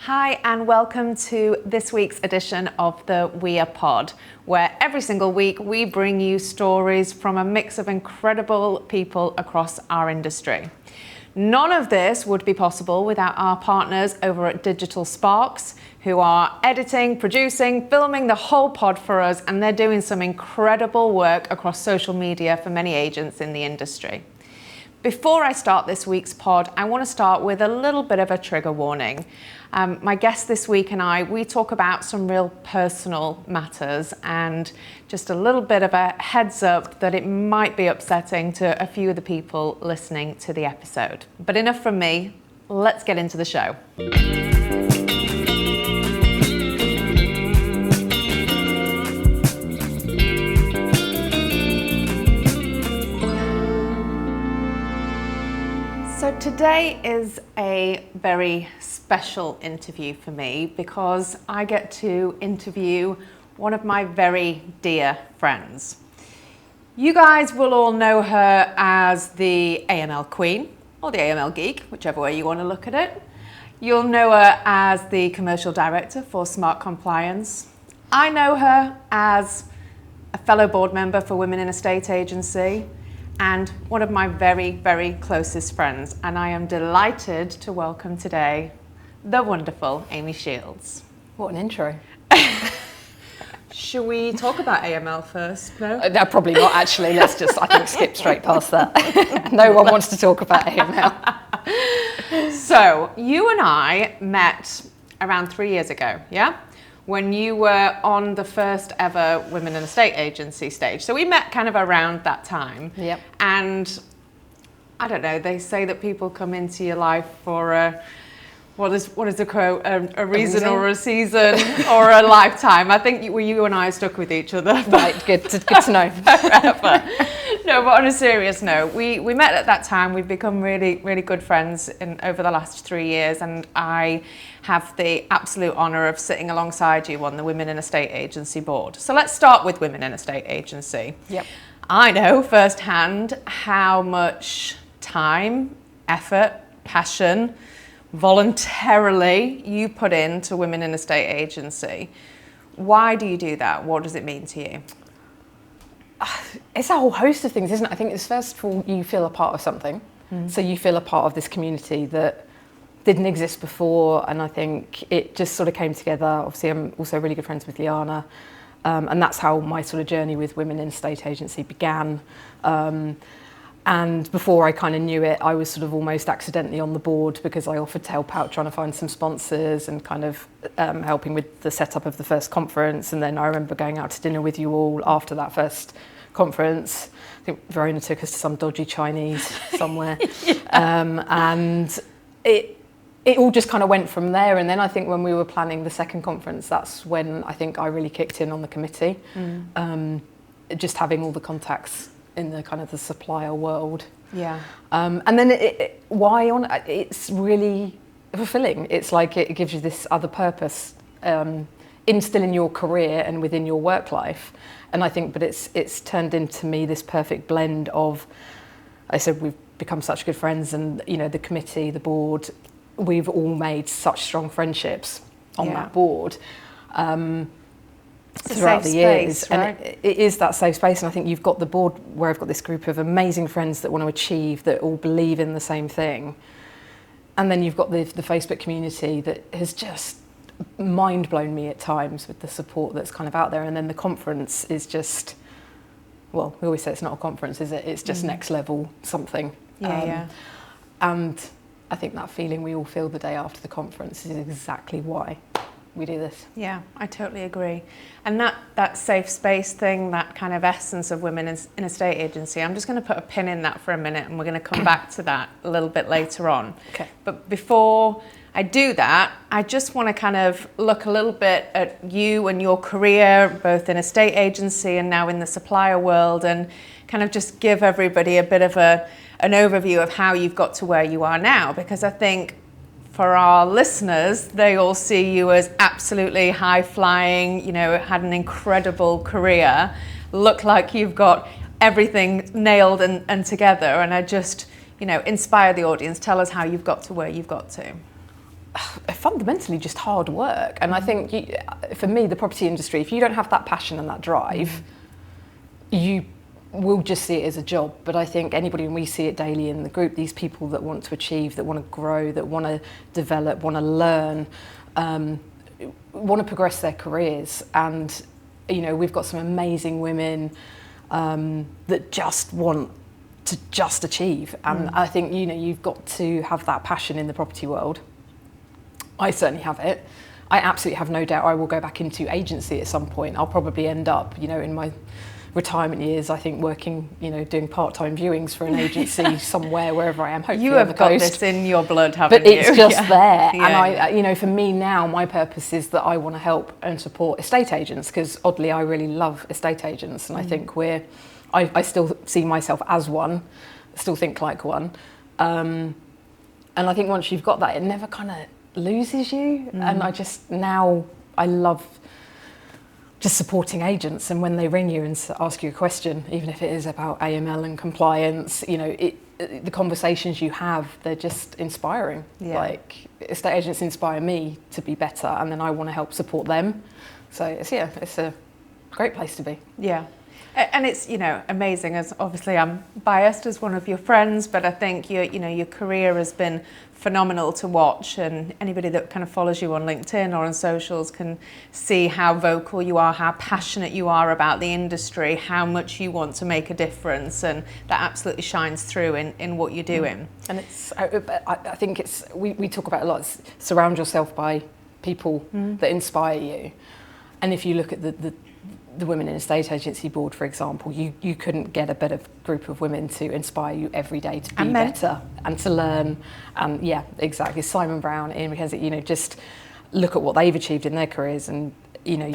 Hi and welcome to this week's edition of the WiEA Pod, where every single week we bring you stories from a mix of incredible people across our industry. None of this would be possible without our partners over at Digital Sparks, who are editing, producing, filming the whole pod for us, and they're doing some incredible work across social media for many agents in the industry. Before I start this week's pod, I want to start with a little bit of a trigger warning. My guest this week and we talk about some real personal matters and just a little bit of a heads up that it might be upsetting to a few of the people listening to the episode. But enough from me, let's get into the show. So today is a very special interview for me because I get to interview one of my very dear friends. You guys will all know her as the AML Queen or the AML Geek, whichever way you want to look at it. You'll know her as the Commercial Director for Smart Compliance. I know her as a fellow board member for Women in a State Agency and one of my very, very closest friends. And I am delighted to welcome today the wonderful Amy Shields. What an intro. Should we talk about AML first? No? No, probably not actually. Let's just, I think, skip straight past that. No one wants to talk about AML. So, you and I met around 3 years ago, yeah? When you were on the first ever Women in a State Agency stage. So we met kind of around that time. Yep. And I don't know, they say that people come into your life for what is the quote? A reason or a season or a lifetime. I think you and I stuck with each other. Right, good to know. No, but on a serious note, we met at that time. We've become really, really good friends over the last 3 years, and I have the absolute honour of sitting alongside you on the Women in a State Agency board. So let's start with Women in a State Agency. Yep. I know firsthand how much time, effort, passion, voluntarily you put into Women in a State Agency. Why do you do that? What does it mean to you? It's a whole host of things, isn't it? I think it's first of all, you feel a part of something. So you feel a part of this community that didn't exist before, and I think it just sort of came together. Obviously, I'm also really good friends with Liana, and that's how my sort of journey with Women in State Agency began. And before I kind of knew it, I was sort of almost accidentally on the board because I offered to help out trying to find some sponsors and kind of helping with the setup of the first conference. And then I remember going out to dinner with you all after that first conference. I think Verona took us to some dodgy Chinese somewhere. And it all just kind of went from there. And then I think when we were planning the second conference, that's when I think I really kicked in on the committee. Just having all the contacts in the kind of the supplier world. Yeah. And then it's really fulfilling. It's like it gives you this other purpose still in your career and within your work life. And I think, but it's turned into me this perfect blend of, I said, we've become such good friends, and you know, the committee, the board, we've all made such strong friendships on that board. Throughout the years, space, right? And it is that safe space, and I think you've got the board where I've got this group of amazing friends that want to achieve, that all believe in the same thing, and then you've got the Facebook community that has just mind blown me at times with the support that's kind of out there. And then the conference is just, well, we always say it's not a conference, is it? It's just next level something. And I think that feeling we all feel the day after the conference is exactly why we do this. Yeah, I totally agree. And that safe space thing, that kind of essence of Women in a State Agency, I'm just going to put a pin in that for a minute, and we're going to come back to that a little bit later on. Okay. But before I do that, I just want to kind of look a little bit at you and your career, both in a state agency and now in the supplier world, and kind of just give everybody a bit of an overview of how you've got to where you are now, because I think for our listeners, they all see you as absolutely high-flying, you know, had an incredible career, look like you've got everything nailed and together, and I just, you know, inspire the audience. Tell us how you've got to where you've got to. fundamentally just hard work. And I think for me, the property industry, if you don't have that passion and that drive, you will just see it as a job. But I think anybody, and we see it daily in the group, these people that want to achieve, that want to grow, that want to develop, want to learn, want to progress their careers. And, you know, we've got some amazing women that just want to just achieve. And I think, you know, you've got to have that passion in the property world. I certainly have it. I absolutely have no doubt I will go back into agency at some point. I'll probably end up, you know, in my retirement years, I think working, you know, doing part-time viewings for an agency somewhere, wherever I am, hopefully you have on the got coast. This in your blood, haven't but you? It's just there. Yeah. And I, you know, for me now, my purpose is that I want to help and support estate agents, because oddly, I really love estate agents, and I think I still see myself as one, still think like one. And I think once you've got that, it never kind of loses you. And I love just supporting agents, and when they ring you and ask you a question, even if it is about AML and compliance, you know, the conversations you have, they're just inspiring. Yeah. Like, estate agents inspire me to be better, and then I want to help support them. So it's a great place to be. Yeah. And it's, you know, amazing, as obviously I'm biased as one of your friends, but I think your career has been phenomenal to watch, and anybody that kind of follows you on LinkedIn or on socials can see how vocal you are, how passionate you are about the industry, how much you want to make a difference, and that absolutely shines through in what you're doing. And it's, I think it's, we talk about a lot, surround yourself by people that inspire you. And if you look at the Women in Estate Agency board, for example, you couldn't get a better group of women to inspire you every day to be better and to learn. And yeah, exactly. Simon Brown, Ian McKenzie, you know, just look at what they've achieved in their careers. And, you know,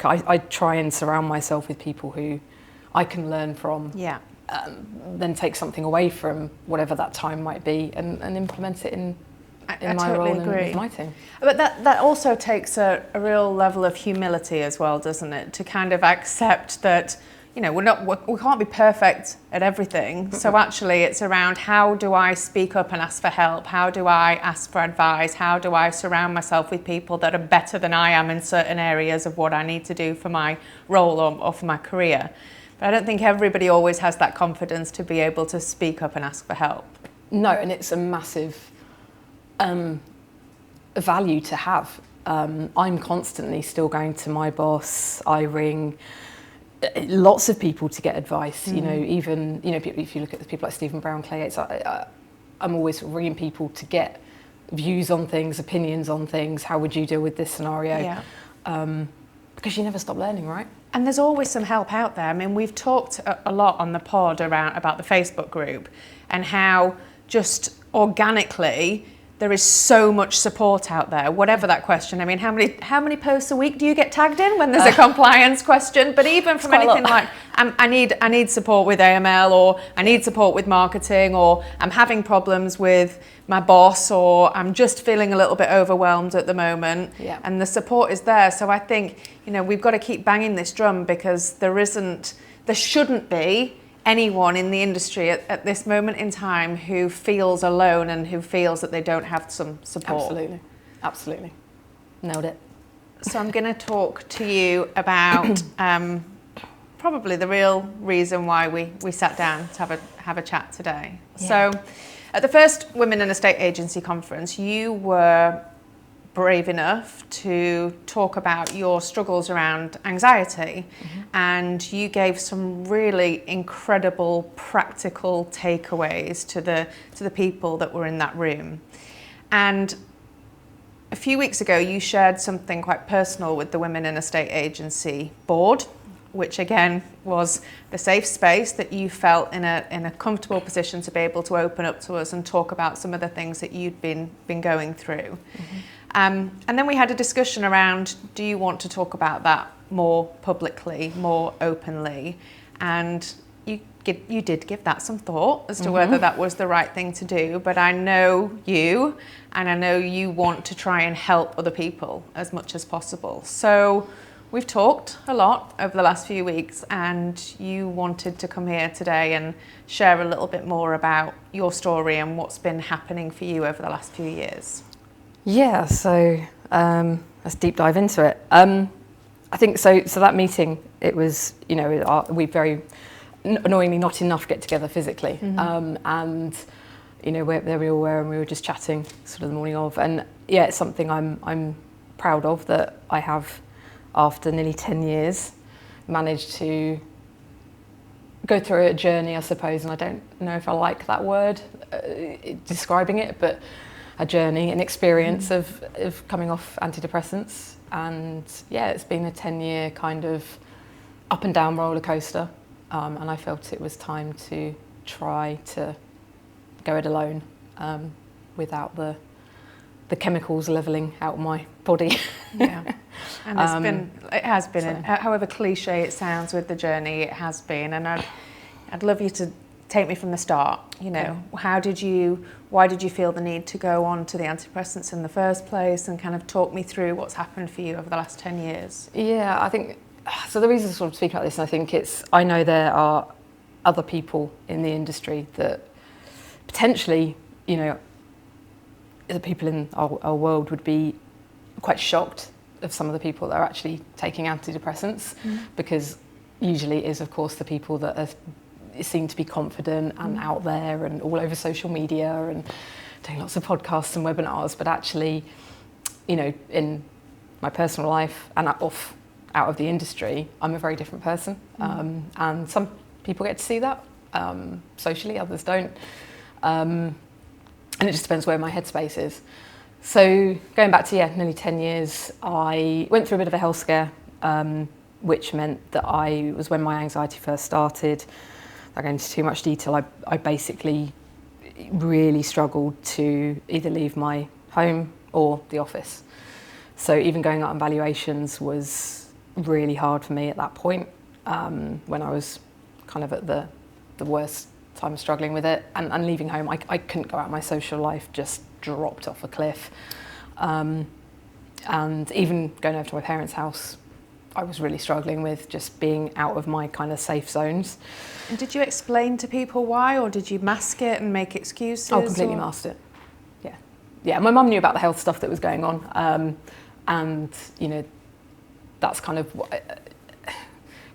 I try and surround myself with people who I can learn from. Yeah. Then take something away from whatever that time might be and implement it in my totally role agree. and my team. But that also takes a real level of humility as well, doesn't it? To kind of accept that, you know, we can't be perfect at everything. So actually it's around, how do I speak up and ask for help? How do I ask for advice? How do I surround myself with people that are better than I am in certain areas of what I need to do for my role or for my career? But I don't think everybody always has that confidence to be able to speak up and ask for help. No, and it's a massive value to have. I'm constantly still going to my boss. I ring lots of people to get advice. You know, even, you know, if you look at the people like Stephen Brown, Clay Yates, I'm always ringing people to get views on things, opinions on things. How would you deal with this scenario? Yeah. Because you never stop learning, right? And there's always some help out there. I mean, we've talked a lot on the pod about the Facebook group and how just organically there is so much support out there, whatever that question. I mean, how many posts a week do you get tagged in when there's a compliance question? But even from anything like, I need support with AML, or I need support with marketing, or I'm having problems with my boss, or I'm just feeling a little bit overwhelmed at the moment. Yeah. And the support is there. So I think, you know, we've got to keep banging this drum, because there shouldn't be anyone in the industry at this moment in time who feels alone and who feels that they don't have some support. Absolutely. Nailed it. So I'm going to talk to you about probably the real reason why we sat down to have a chat today. Yeah. So at the first Women in Estate Agency conference, you were brave enough to talk about your struggles around anxiety, and you gave some really incredible practical takeaways to the people that were in that room. And a few weeks ago you shared something quite personal with the Women in Estate Agency board, which again was the safe space that you felt in a comfortable position to be able to open up to us and talk about some of the things that you'd been going through. And then we had a discussion around, do you want to talk about that more publicly, more openly? And you did give that some thought as to whether that was the right thing to do. But I know you, and I know you want to try and help other people as much as possible. So we've talked a lot over the last few weeks, and you wanted to come here today and share a little bit more about your story and what's been happening for you over the last few years. Yeah, so let's deep dive into it. I think so that meeting, it was, we very annoyingly not enough get together physically. And there we all were, and we were just chatting sort of the morning of. And yeah, it's something I'm proud of, that I have, after nearly 10 years, managed to go through a journey, I suppose, and I don't know if I like that word describing it, but a journey, an experience of coming off antidepressants. And yeah, it's been a 10-year kind of up and down roller coaster, and I felt it was time to try to go it alone, without the chemicals levelling out my body. Yeah, and it has been, however cliche it sounds with the journey, it has been. And I'd love you to take me from the start. Why did you feel the need to go on to the antidepressants in the first place, and kind of talk me through what's happened for you over the last 10 years? Yeah, I think, so the reason to sort of speak about this, and I think I know there are other people in the industry that potentially, the people in our world would be quite shocked of some of the people that are actually taking antidepressants, because usually it is, of course, the people that are seem to be confident and out there and all over social media and doing lots of podcasts and webinars, but actually, in my personal life and out of the industry, I'm a very different person. And some people get to see that socially, others don't. And it just depends where my headspace is. So going back to, nearly 10 years, I went through a bit of a health scare, which meant that was when my anxiety first started. Without going into too much detail, I basically really struggled to either leave my home or the office. So even going out on valuations was really hard for me at that point, when I was kind of at the worst time of struggling with it. And leaving home, I couldn't go out. My social life just dropped off a cliff. And even going over to my parents' house, I was really struggling with just being out of my kind of safe zones. And did you explain to people why, or did you mask it and make excuses? Oh, completely masked it. Yeah. My mum knew about the health stuff that was going on, and that's kind of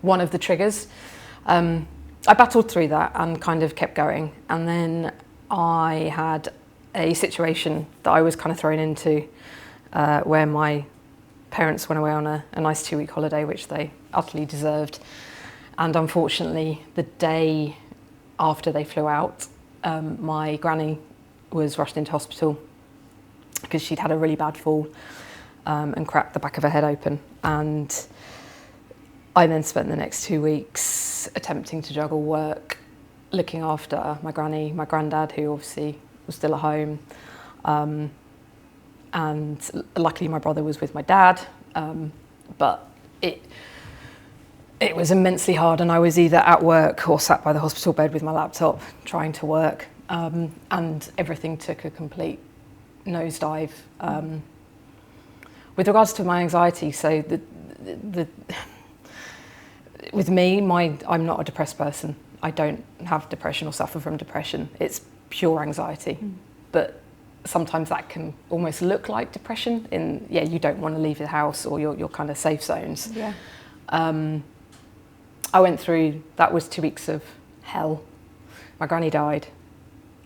one of the triggers. I battled through that and kind of kept going, and then I had a situation that I was kind of thrown into, where my parents went away on a nice 2-week holiday, which they utterly deserved. And unfortunately, the day after they flew out, my granny was rushed into hospital because she'd had a really bad fall, and cracked the back of her head open. And I then spent the next 2 weeks attempting to juggle work, looking after my granny, my granddad, who obviously was still at home. And luckily my brother was with my dad, but it was immensely hard, and I was either at work or sat by the hospital bed with my laptop trying to work, and everything took a complete nosedive. With regards to my anxiety, so with me, I'm not a depressed person. I don't have depression or suffer from depression. It's pure anxiety, but sometimes that can almost look like depression you don't want to leave the house or your kind of safe zones. Yeah. I went through, that was 2 weeks of hell. My granny died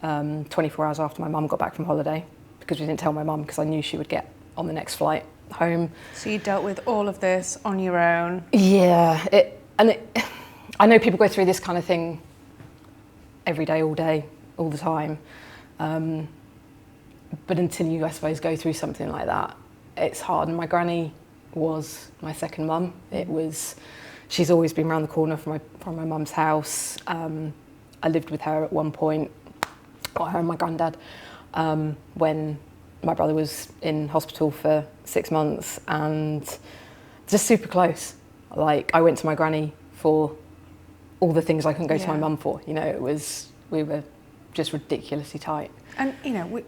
24 hours after my mum got back from holiday, because we didn't tell my mum because I knew she would get on the next flight home. So you dealt with all of this on your own? Yeah, I know people go through this kind of thing every day, all day, all the time. But until you, I suppose, go through something like that, it's hard. And my granny was my second mum. She's always been around the corner from my mum's house. I lived with her at one point, or her and my granddad, when my brother was in hospital for 6 months, and just super close. Like, I went to my granny for all the things I couldn't go to my mum for. We were just ridiculously tight. And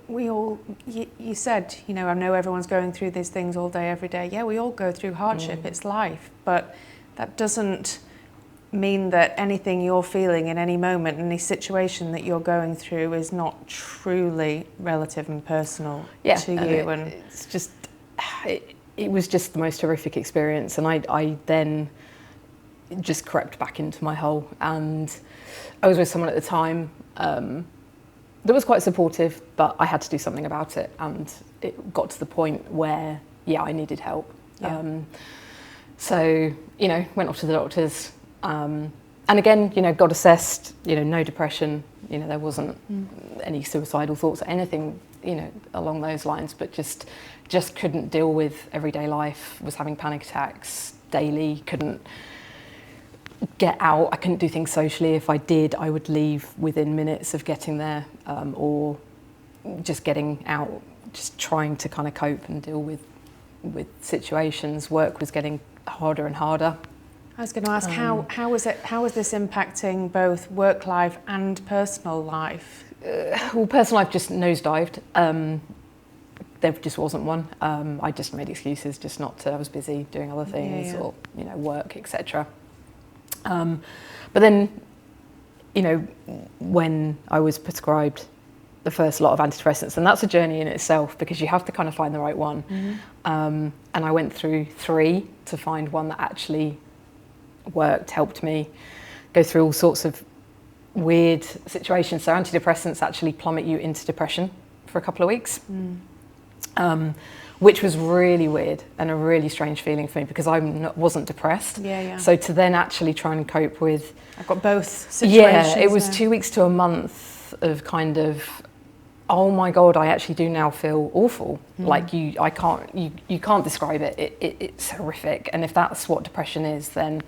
we all, you said, I know everyone's going through these things all day, every day. Yeah, we all go through hardship, it's life, but that doesn't mean that anything you're feeling in any moment, any situation that you're going through is not truly relative and personal to you. And it's just, it was just the most horrific experience. And I then just crept back into my hole. And I was with someone at the time that was quite supportive, but I had to do something about it. And it got to the point where, I needed help. Yeah. So, went off to the doctors. And again, got assessed, no depression, there wasn't any suicidal thoughts or anything, along those lines, but just couldn't deal with everyday life, was having panic attacks daily, couldn't get out, I couldn't do things socially. If I did, I would leave within minutes of getting there, or just getting out, just trying to kind of cope and deal with situations. Work was getting harder and harder. I was going to ask, how was this impacting both work life and personal life? Well, personal life just nosedived. There just wasn't one. I just made excuses just not to. I was busy doing other things or work, etc. But then, when I was prescribed the first lot of antidepressants, and that's a journey in itself because you have to kind of find the right one. And I went through 3 to find one that actually worked, helped me go through all sorts of weird situations. So antidepressants actually plummet you into depression for a couple of weeks, which was really weird and a really strange feeling for me because I wasn't depressed. So to then actually try and cope with... I've got both situations. Yeah, it was 2 weeks to a month of kind of, oh my God, I actually do now feel awful. Like you can't describe it. It's horrific. And if that's what depression is, then...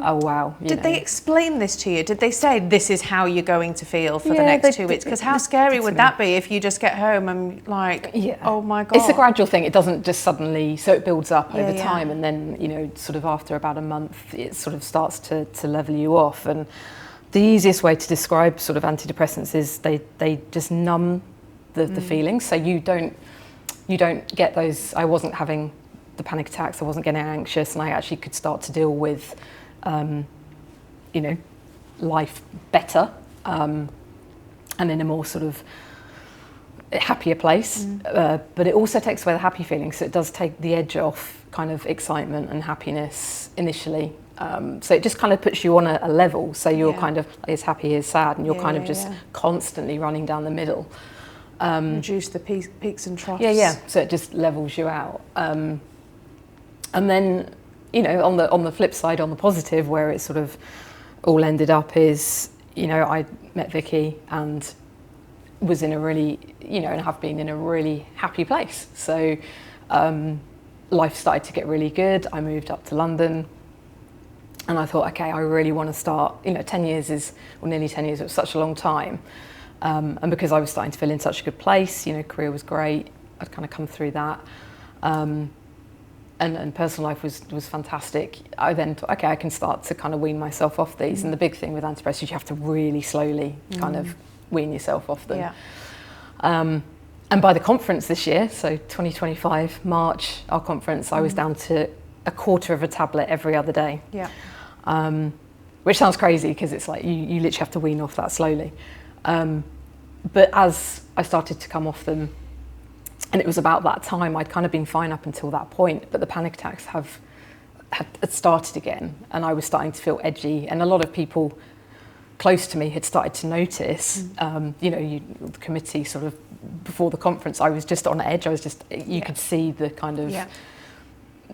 oh wow. Did they explain this to you? Did they say this is how you're going to feel for the next 2 weeks? Because how scary would that be if you just get home and like, oh my God. It's a gradual thing. It doesn't just suddenly, so it builds up over time, and then, sort of after about a month, it sort of starts to level you off. And the easiest way to describe sort of antidepressants is they just numb the feelings. So you don't get those. I wasn't having the panic attacks, I wasn't getting anxious, and I actually could start to deal with life better, and in a more sort of happier place. But it also takes away the happy feelings, so it does take the edge off kind of excitement and happiness initially. So it just kind of puts you on a level, so you're kind of, here's happy, here's sad, and you're kind of just constantly running down the middle. Reduce the peaks and troughs. So it just levels you out. And then, on the flip side, on the positive, where it sort of all ended up is, I met Vicky and was in a really, and have been in a really happy place. So life started to get really good. I moved up to London and I thought, okay, I really want to start, 10 years is, or nearly 10 years, it was such a long time. And because I was starting to feel in such a good place, career was great, I'd kind of come through that. And personal life was fantastic. I then thought, okay, I can start to kind of wean myself off these. And the big thing with antidepressants, you have to really slowly kind of wean yourself off them. And by the conference this year, so 2025, March, our conference, I was down to a quarter of a tablet every other day. Which sounds crazy because it's like you literally have to wean off that slowly. But as I started to come off them, and it was about that time, I'd kind of been fine up until that point, but the panic attacks had started again, and I was starting to feel edgy, and a lot of people close to me had started to notice. The committee sort of before the conference, I was just on edge. I was just, you could see the kind of,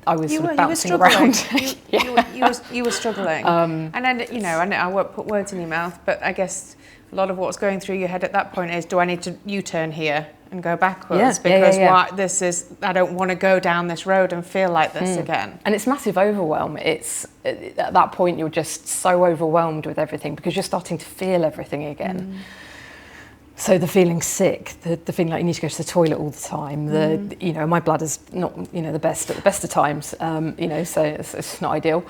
I was sort of bouncing around. You were struggling. And then, I won't put words in your mouth, but I guess a lot of what's going through your head at that point is, do I need to U-turn here and go backwards? Because I don't want to go down this road and feel like this again. And it's massive overwhelm. It's, at that point, you're just so overwhelmed with everything because you're starting to feel everything again. So the feeling sick, the feeling like you need to go to the toilet all the time, my bladder's not, the best at the best of times, so it's not ideal.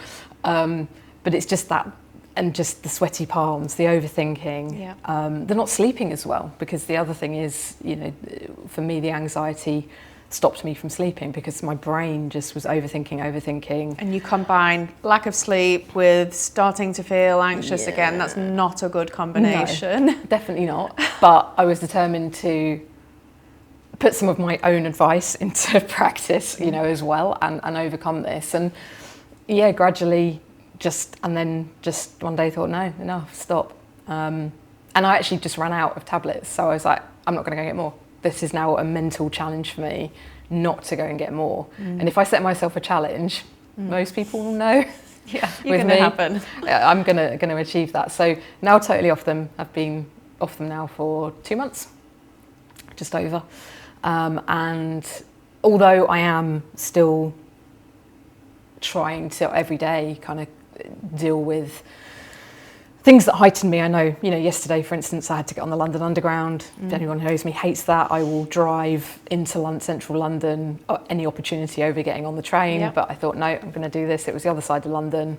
But it's just that, and just the sweaty palms, the overthinking, the not sleeping as well, because the other thing is, for me, the anxiety stopped me from sleeping because my brain just was overthinking. And you combine lack of sleep with starting to feel anxious again. That's not a good combination. No, definitely not. But I was determined to put some of my own advice into practice, you know, as well, and overcome this. And yeah, gradually and then one day thought, no, enough, stop. And I actually just ran out of tablets. So I was like, I'm not going to go get more. This is now a mental challenge for me not to go and get more. And if I set myself a challenge, most people will know. Yeah, you're going to happen. I'm going to achieve that. So now totally off them. I've been off them now for 2 months, just over. And although I am still trying to every day kind of deal with things that heighten me. I know, you know, yesterday, for instance, I had to get on the London Underground. If anyone who knows me hates that. I will drive into central London, any opportunity over getting on the train. Yep. But I thought, no, I'm going to do this. It was the other side of London.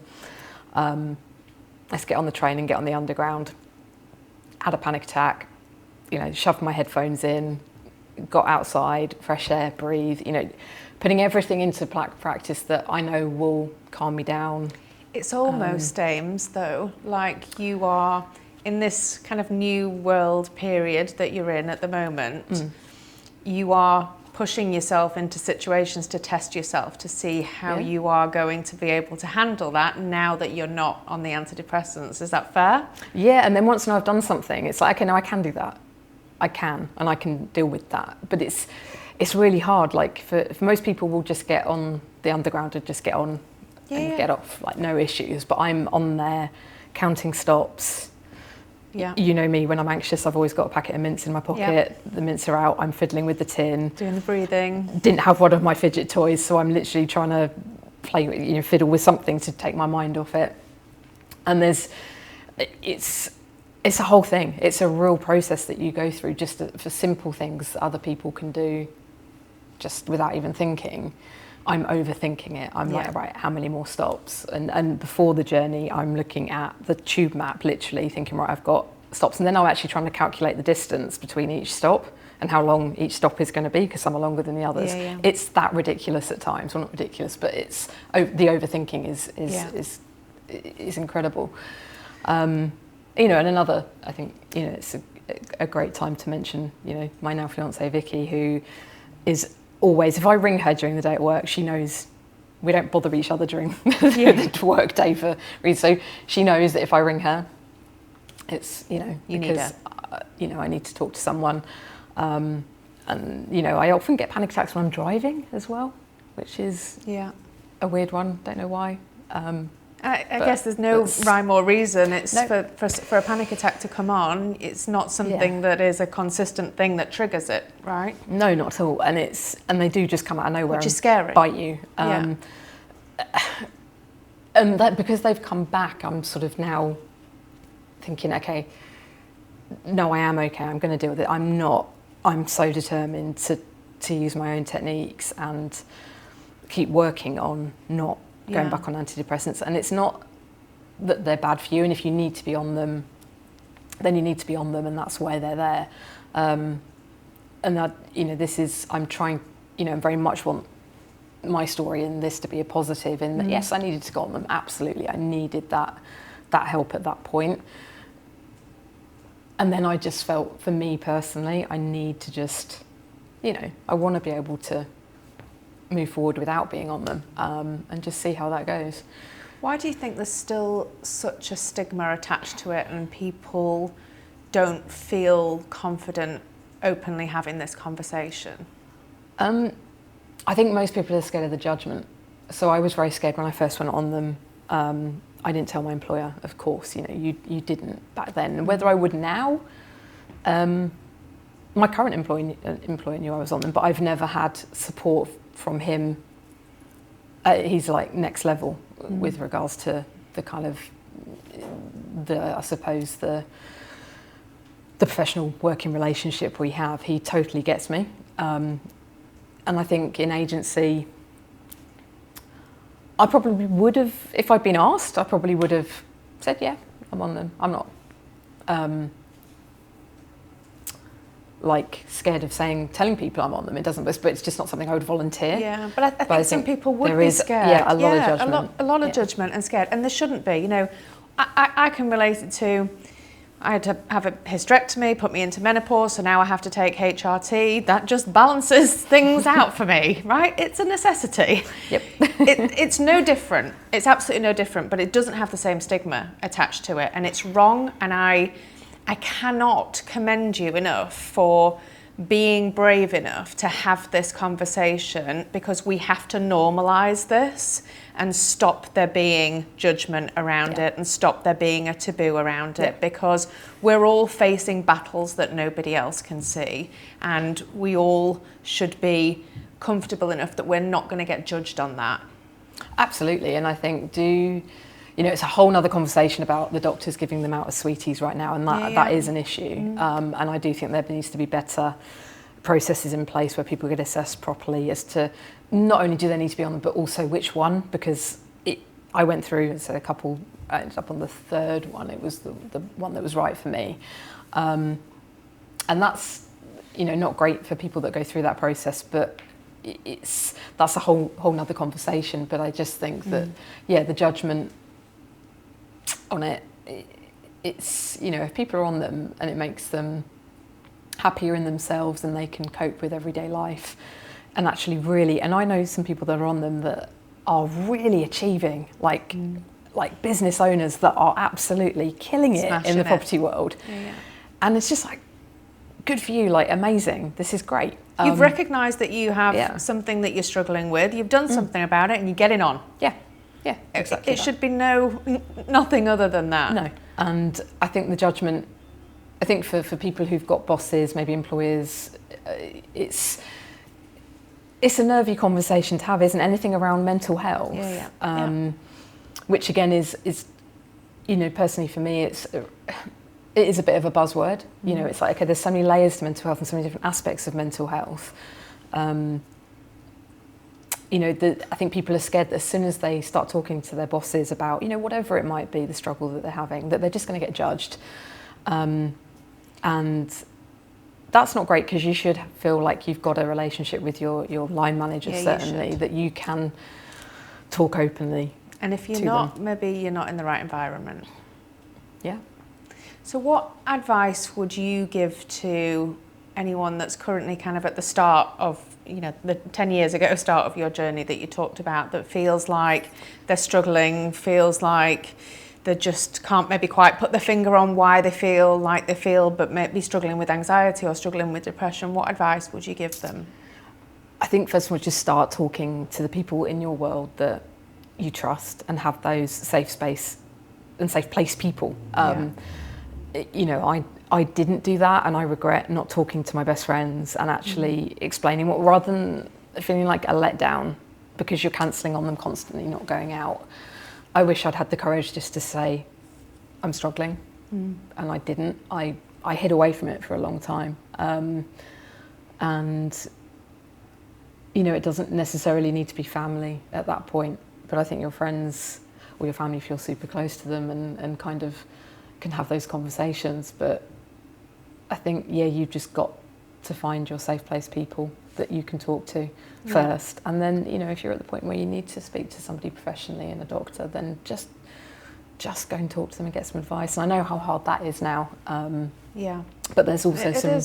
Let's get on the train and get on the Underground. Had a panic attack, you know, shoved my headphones in, got outside, fresh air, breathe, you know, putting everything into practice that I know will calm me down. It's almost, Ames, though, like you are in this kind of new world period that you're in at the moment. You are pushing yourself into situations to test yourself, to see how you are going to be able to handle that now that you're not on the antidepressants. Is that fair? Yeah, and then once I've done something, it's like, okay, now I can do that. I can, and I can deal with that. But it's really hard. Like for most people will just get on the Underground and just get on and get off, like no issues. But I'm on there counting stops. Yeah. You know me, when I'm anxious, I've always got a packet of mints in my pocket. The mints are out, I'm fiddling with the tin. Doing the breathing. Didn't have one of my fidget toys, so I'm literally trying to play, you know, fiddle with something to take my mind off it. And it's a whole thing. It's a real process that you go through just for simple things that other people can do just without even thinking. I'm overthinking it. I'm like, right, how many more stops? And before the journey, I'm looking at the tube map, literally thinking, right, I've got stops. And then I'm actually trying to calculate the distance between each stop and how long each stop is going to be, because some are longer than the others. It's that ridiculous at times. Well, not ridiculous, but it's the overthinking is incredible. You know, and another, I think, you know, it's a great time to mention, you know, my now fiancée Vicky, who is always, if I ring her during the day at work, she knows we don't bother each other during the work day for reasons. So she knows that if I ring her, it's, you know, because you know, I need to talk to someone. And, you know, I often get panic attacks when I'm driving as well, which is a weird one. Don't know why. I guess there's no rhyme or reason. It's for a panic attack to come on. It's not something that is a consistent thing that triggers it, right? No, not at all. And they do just come out of nowhere, which is scary. Bite you. And that, because they've come back, I'm sort of now thinking, okay, no, I am okay. I'm going to deal with it. I'm so determined to use my own techniques and keep working on not going back on antidepressants. And it's not that they're bad for you, and if you need to be on them, then you need to be on them, and that's why they're there. And that, you know, I'm trying, you know, very much want my story in this to be a positive, in that yes, I needed to go on them, absolutely, I needed that help at that point. And then I just felt, for me personally, I need to just, you know, I want to be able to move forward without being on them, and just see how that goes. Why do you think there's still such a stigma attached to it, and people don't feel confident openly having this conversation? I think most people are scared of the judgment. So I was very scared when I first went on them. I didn't tell my employer, of course, you know, you didn't back then. And whether I would now, my current employer knew I was on them, but I've never had support from him. He's like next level with regards to the kind of I suppose the professional working relationship we have. He totally gets me, and I think in agency, I probably would have, if I'd been asked, I probably would have said, yeah, I'm on them. I'm not like scared of telling people I'm on them. It doesn't, but it's just not something I would volunteer. Yeah, but I think some people would be scared. Yeah, a lot of judgment. A lot of judgment and scared, and there shouldn't be. You know, I can relate it to. I had to have a hysterectomy, put me into menopause, so now I have to take HRT. That just balances things out for me, right? It's a necessity. Yep. It's no different. It's absolutely no different, but it doesn't have the same stigma attached to it, and it's wrong. And I cannot commend you enough for being brave enough to have this conversation, because we have to normalise this and stop there being judgment around it and stop there being a taboo around it, because we're all facing battles that nobody else can see, and we all should be comfortable enough that we're not going to get judged on that. Absolutely. And I think it's a whole nother conversation about the doctors giving them out as sweeties right now, and that is an issue. And I do think there needs to be better processes in place where people get assessed properly as to not only do they need to be on them, but also which one, because I went through a couple, I ended up on the third one. It was the one that was right for me. And that's, not great for people that go through that process, but that's a whole nother conversation. But I just think that, the judgment on it's if people are on them and it makes them happier in themselves and they can cope with everyday life, and actually really, and I know some people that are on them that are really achieving, like business owners that are absolutely killing it in the property world. And it's just like, good for you, like amazing, this is great. You've recognised that you have something that you're struggling with, you've done something about it, and you're getting on. Yeah, exactly. It should be nothing other than that. No. And I think the judgment, I think for people who've got bosses, maybe employers, it's a nervy conversation to have, isn't anything around mental health? Which again is personally for me, it is a bit of a buzzword. It's like, okay, there's so many layers to mental health and so many different aspects of mental health. I think people are scared that as soon as they start talking to their bosses about, whatever it might be, the struggle that they're having, that they're just going to get judged. And that's not great, because you should feel like you've got a relationship with your line manager, certainly, that you can talk openly. And if you're not, maybe you're not in the right environment. Yeah. So what advice would you give to anyone that's currently kind of at the start of, the 10 years ago start of your journey that you talked about, that feels like they're struggling, feels like they just can't maybe quite put their finger on why they feel like they feel, but maybe struggling with anxiety or struggling with depression? What advice would you give them? I think first of all, just start talking to the people in your world that you trust and have those safe space and safe place people. I didn't do that, and I regret not talking to my best friends and actually explaining what, rather than feeling like a letdown because you're cancelling on them constantly, not going out. I wish I'd had the courage just to say, I'm struggling, and I didn't. I hid away from it for a long time. And, it doesn't necessarily need to be family at that point, but I think your friends or your family feel super close to them and kind of can have those conversations. But I think, you've just got to find your safe place people that you can talk to first. And then, if you're at the point where you need to speak to somebody professionally and a doctor, then just go and talk to them and get some advice. And I know how hard that is now. But there's also some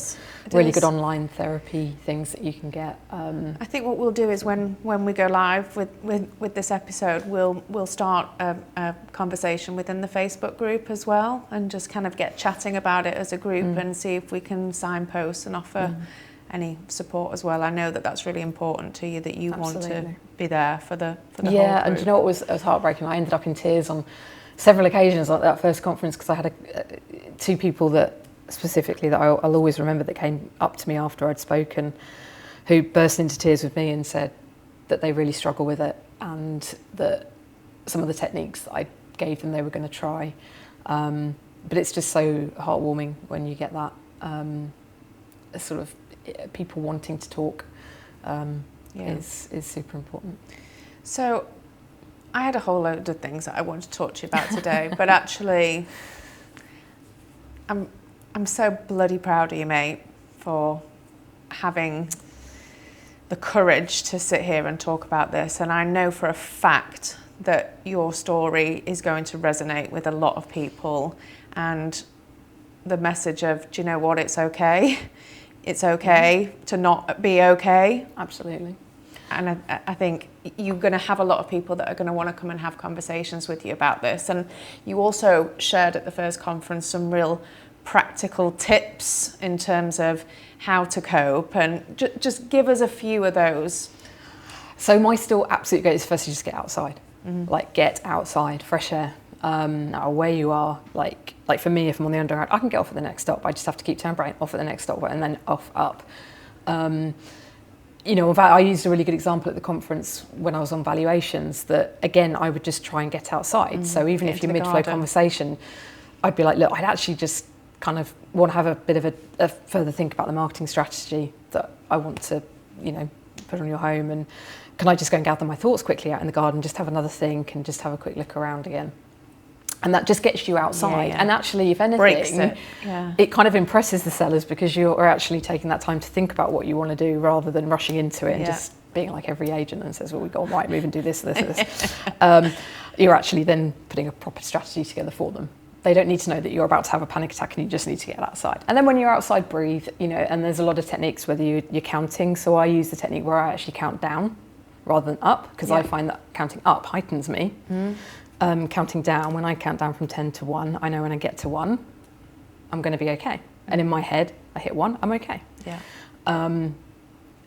really good online therapy things that you can get. I think what we'll do is when we go live with this episode, we'll start a conversation within the Facebook group as well, and just kind of get chatting about it as a group and see if we can signpost and offer any support as well. I know that that's really important to you, that you want to be there for the whole group. And do you know what was heartbreaking? I ended up in tears on several occasions at that first conference, because I had two people that specifically that I'll always remember that came up to me after I'd spoken, who burst into tears with me and said that they really struggle with it, and that some of the techniques that I gave them they were going to try. But it's just so heartwarming when you get that sort of people wanting to talk is super important. So I had a whole load of things that I wanted to talk to you about today, but actually I'm so bloody proud of you, mate, for having the courage to sit here and talk about this. And I know for a fact that your story is going to resonate with a lot of people, and the message of, do you know what, it's okay. It's okay to not be okay. Absolutely. And I think you're going to have a lot of people that are going to want to come and have conversations with you about this. And you also shared at the first conference some real practical tips in terms of how to cope, and just give us a few of those. So my still absolute go is firstly just get outside. Like get outside, fresh air. No matter where you are, like for me, if I'm on the underground, I can get off at the next stop. I just have to keep turning brain off at the next stop and then off up. You know, in fact, I used a really good example at the conference when I was on valuations that, again, I would just try and get outside. So even if you're mid-flow conversation, I'd be like, look, I'd actually just kind of want to have a bit of a further think about the marketing strategy that I want to, you know, put on your home, and can I just go and gather my thoughts quickly out in the garden, just have another think and just have a quick look around again. And that just gets you outside. And actually, if anything, it kind of impresses the sellers because you're actually taking that time to think about what you want to do rather than rushing into it and just being like every agent and says, well, we go on right move and do this, this. You're actually then putting a proper strategy together for them. They don't need to know that you're about to have a panic attack and you just need to get outside. And then when you're outside, breathe, you know, and there's a lot of techniques, whether you're counting. So I use the technique where I actually count down rather than up, because I find that counting up heightens me. Counting down, when I count down from 10 to 1, I know when I get to 1, I'm going to be okay. And in my head, I hit 1, I'm okay. And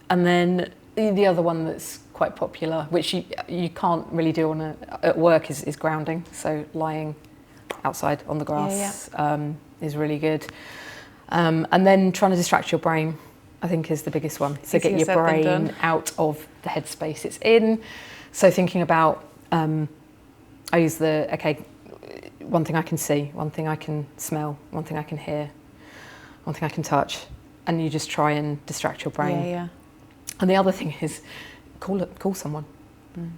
then the other one that's quite popular, which you can't really do at work, is grounding. So lying outside on the grass is really good. And then trying to distract your brain, I think, is the biggest one. So get your brain out of the headspace it's in. So thinking about, I use one thing I can see, one thing I can smell, one thing I can hear, one thing I can touch, and you just try and distract your brain. And the other thing is call someone.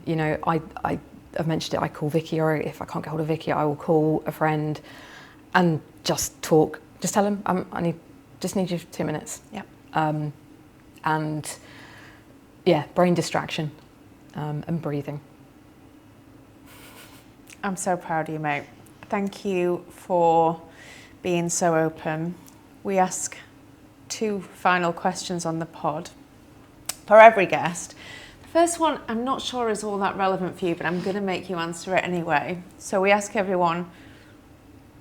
You know, I've mentioned it, I call Vicky, or if I can't get hold of Vicky, I will call a friend and just talk. Just tell them I just need you for 2 minutes. And brain distraction and breathing. I'm so proud of you, mate. Thank you for being so open. We ask 2 final questions on the pod for every guest. The first one, I'm not sure is all that relevant for you, but I'm going to make you answer it anyway. So we ask everyone,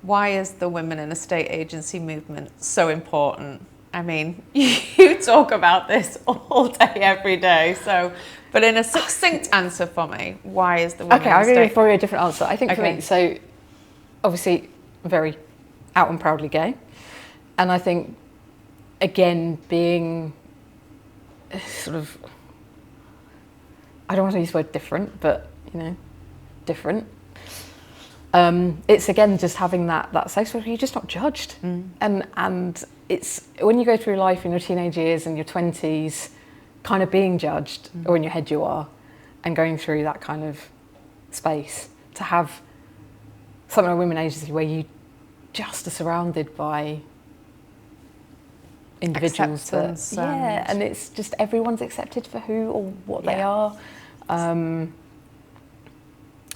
why is the women in estate agency movement so important? I mean, you talk about this all day, every day. So, but in a succinct answer for me, why is the women in estate? I'm going to give you a different answer. I think for me, so obviously very out and proudly gay. And I think, again, being sort of, I don't want to use the word different, but, you know, different. It's, again, just having that safe where you're just not judged. And it's when you go through life in your teenage years and your 20s, kind of being judged, or in your head you are, and going through that kind of space, to have something like a women agency where you just are surrounded by individuals that, and it's just everyone's accepted for who or what they are. And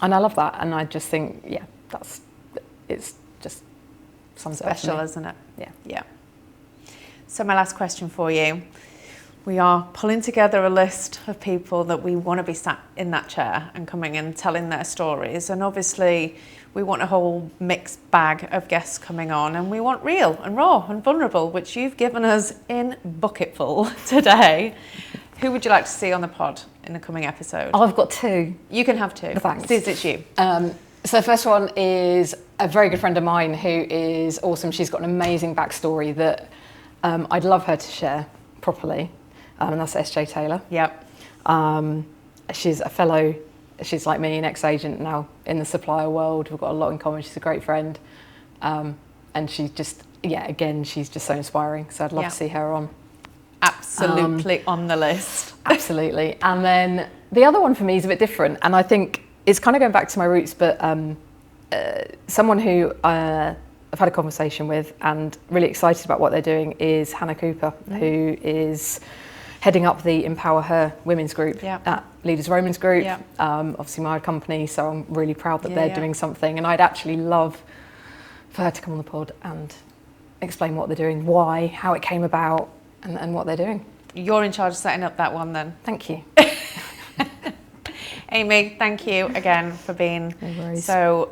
I love that, and I just think, it's just something special, isn't it? Yeah. So my last question for you. We are pulling together a list of people that we want to be sat in that chair and coming and telling their stories. And obviously we want a whole mixed bag of guests coming on, and we want real and raw and vulnerable, which you've given us in bucketful today. Who would you like to see on the pod in the coming episode? Oh, I've got 2. You can have 2. Thanks. Suze, it's you. So the first one is a very good friend of mine who is awesome. She's got an amazing backstory that I'd love her to share properly. And that's SJ Taylor. She's a fellow, she's like me, an ex-agent now in the supplier world. We've got a lot in common. She's a great friend. And she's just, again, she's just so inspiring. So I'd love to see her on. Absolutely on the list. Absolutely. And then the other one for me is a bit different. And I think it's kind of going back to my roots, but someone who I've had a conversation with and really excited about what they're doing is Hannah Cooper, who is heading up the Empower Her women's group at Leaders Romans Group, obviously my company, so I'm really proud that they're doing something, and I'd actually love for her to come on the pod and explain what they're doing, why, how it came about, and what they're doing. You're in charge of setting up that one then. Thank you. Amy, thank you again for being so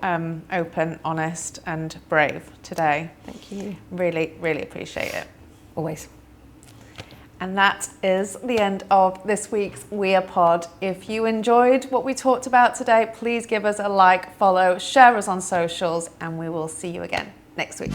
open, honest and brave today. Thank you. Really, really appreciate it. Always. And that is the end of this week's WiEA pod. If you enjoyed what we talked about today, please give us a like, follow, share us on socials, and we will see you again next week.